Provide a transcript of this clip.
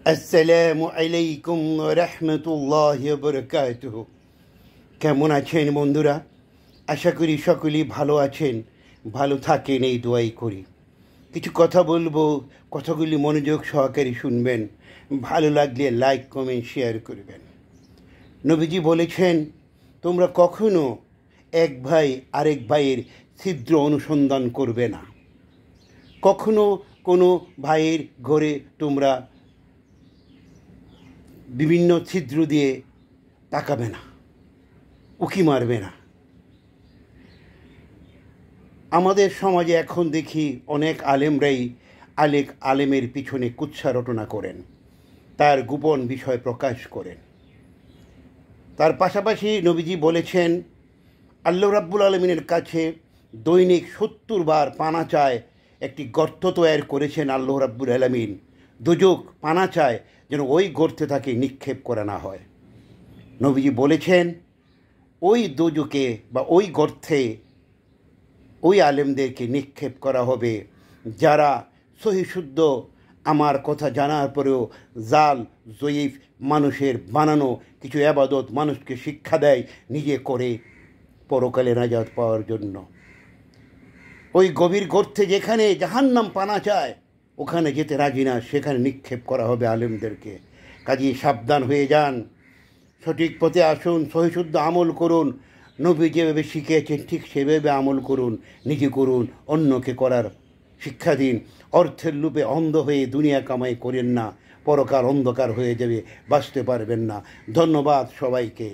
আসসালামু আলাইকুম ওয়া রাহমাতুল্লাহি ওয়া বারাকাতুহু। কেমন আছেন বন্ধুরা? আশা করি সকলেই ভালো আছেন, ভালো থাকেন এই দোয়াই করি। কিছু কথা বলবো, কথাগুলি মনোযোগ সহকারে শুনবেন। ভালো লাগলে লাইক কমেন্ট শেয়ার করবেন। নবীজি বলেছেন, তোমরা কখনো এক ভাই আরেক ভাইয়ের ছিদ্র অনুসন্ধান করবে না। কখনো কোনো ভাইয়ের ঘরে তোমরা বিভিন্ন ছিদ্র দিয়ে তাকাবে না, উকি মারবে না। আমাদের সমাজে এখন দেখি অনেক আলেমরাই আলেমের পিছনে কুৎসা রটনা করেন, তার গোপন বিষয় প্রকাশ করেন। তার পাশাপাশি নবীজি বলেছেন, আল্লাহ রাব্বুল আলামিনের কাছে দৈনিক 70 বার পানা চায় একটি গর্ত তৈরি করেছেন আল্লাহ রাব্বুল আলামিন। দোজখ পানা চায় যেন ওই গর্তে তাকে নিক্ষেপ করা না হয়। নবীজি বলেছেন, ওই দোজখে বা ওই গর্তে ওই আলেমদেরকে নিক্ষেপ করা হবে যারা সহিশুদ্ধ আমার কথা জানার পরেও জাল জয়ীফ মানুষের বানানো কিছু ইবাদত মানুষকে শিক্ষা দেয় নিজে করে পরকালে নাজাত পাওয়ার জন্য। ওই গভীর গর্তে যেখানে জাহান্নাম পানা চায় ওখানে যেতে রাজি না, সেখানে নিক্ষেপ করা হবে আলেমদেরকে। কাজেই সাবধান হয়ে যান, সঠিক পথে আসুন, সহিশুদ্ধ আমল করুন। নবী যেভাবে শিখিয়েছেন ঠিক সেভাবে আমল করুন, নিজে করুন, অন্যকে করার শিক্ষা দিন। অর্থের লোভে অন্ধ হয়ে দুনিয়া কামাই করেন না, পরকাল অন্ধকার হয়ে যাবে, বাঁচতে পারবেন না। ধন্যবাদ সবাইকে।